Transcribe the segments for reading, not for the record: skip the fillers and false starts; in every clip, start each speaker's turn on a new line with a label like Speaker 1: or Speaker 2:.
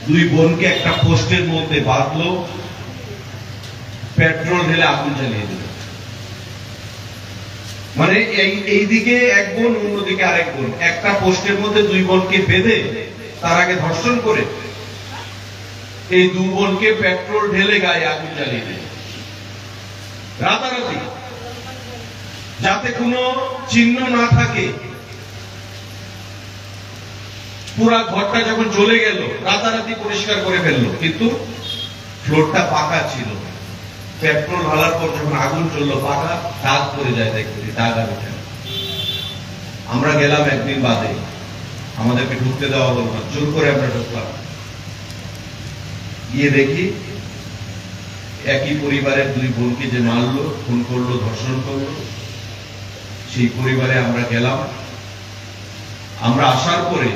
Speaker 1: দুই বোনকে একটা পোস্টের মধ্যে বাঁধলো, পেট্রোল ঢেলে আগুন জ্বালিয়ে দিল। মানে এইদিকে এক বোন, অন্যদিকে আরেক বোন, একটা পোস্টের মধ্যে দুই বোনকে বেঁধে তার আগে ধর্ষণ করে এই দুই বোনকে পেট্রোল ঢেলে গায়ে আগুন জ্বালিয়ে দিল রাতারাতি, যাতে কোনো চিহ্ন না থাকে। পুরা ঘরটা যখন জ্বলে গেল রাতারাতি পরিষ্কার করে ফেললো, কিন্তু ফ্লোরটা পাকা ছিল। পেট্রোল ঢালার পর যখন আগুন চললো, পাকা দাগ পড়ে যায়, দেখতে দাগ আর ওঠে না। আমরা গেলাম একদিন বাদে, আমাদেরকে ঢুকতে দেওয়া হলো না, জোর করে আমরা ঢুকলাম। গিয়ে দেখি একই পরিবারের দুই বোনকে যে মারলো, খুন করলো, ধর্ষণ করলো, সেই পরিবারে আমরা গেলাম। আমরা আসার পরে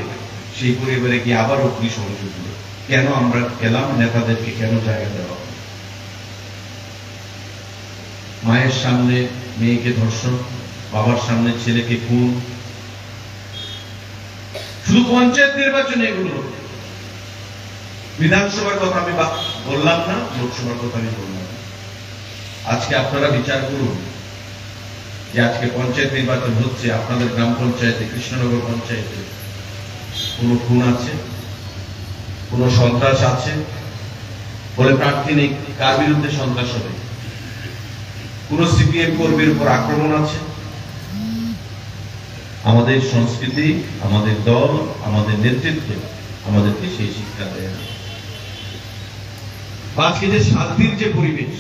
Speaker 1: সেই পরিবারে গিয়ে আবার অগ্নিসংযোগ হলো। কেন আমরা গেলাম? নেতাদেরকে কেন জায়গা দেওয়া? মায়ের সামনে মেয়েকে ধর্ষণ, বাবার সামনে ছেলেকে খুন। শুধু পঞ্চায়েত নির্বাচনে এগুলো, বিধানসভার কথা আমি বললাম না, লোকসভার কথা আমি বললাম। আজকে আপনারা বিচার করুন যে আজকে পঞ্চায়েত নির্বাচন হচ্ছে, আপনাদের গ্রাম পঞ্চায়েতে, কৃষ্ণনগর পঞ্চায়েতে কোন খুন আছে, কোন সন্ত্রাস আছে বলে প্রার্থী নেই? কার বিরুদ্ধে সন্ত্রাস হবে? কোন সিপিএম কর্মীর উপর আক্রমণ আছে? আমাদের সংস্কৃতি, আমাদের দল, আমাদের নেতৃত্ব আমাদেরকে সেই শিক্ষা দেয় না। আজকে যে শান্তির যে পরিবেশ,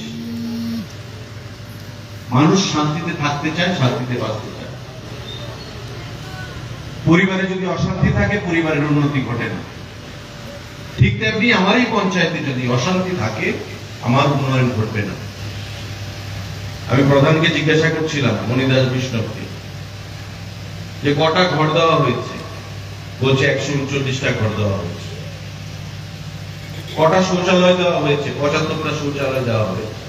Speaker 1: মানুষ শান্তিতে থাকতে চায়, শান্তিতে বাঁচতে চায়। পরিবারে যদি অশান্তি থাকে, পরিবারের উন্নতি ঘটে না। ঠিক তেমনি আমার এই পঞ্চায়েতে যদি অশান্তি থাকে, আমার উন্নয়ন ঘটবে না। আমি প্রধানকে জিজ্ঞাসা করছিলাম, মণিদাস বিষ্ণবকে, যে কটা ঘর দেওয়া হয়েছে? বলছে 139টা ঘর দেওয়া হয়েছে। কটা শৌচালয় দেওয়া হয়েছে? 75টা শৌচালয় দেওয়া হয়েছে।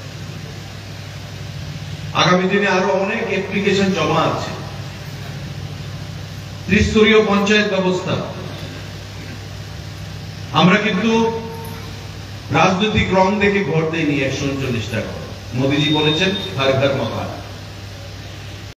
Speaker 1: আগামী দিনে আরো অনেক অ্যাপ্লিকেশন জমা আছে। ত্রিস্তরীয় পঞ্চায়েত ব্যবস্থা। আমরা কিন্তু রাজনৈতিক রং দেখে ঘর দেয়নি 139টা ঘর। মোদীজি বলেছেন হর ঘর মকান।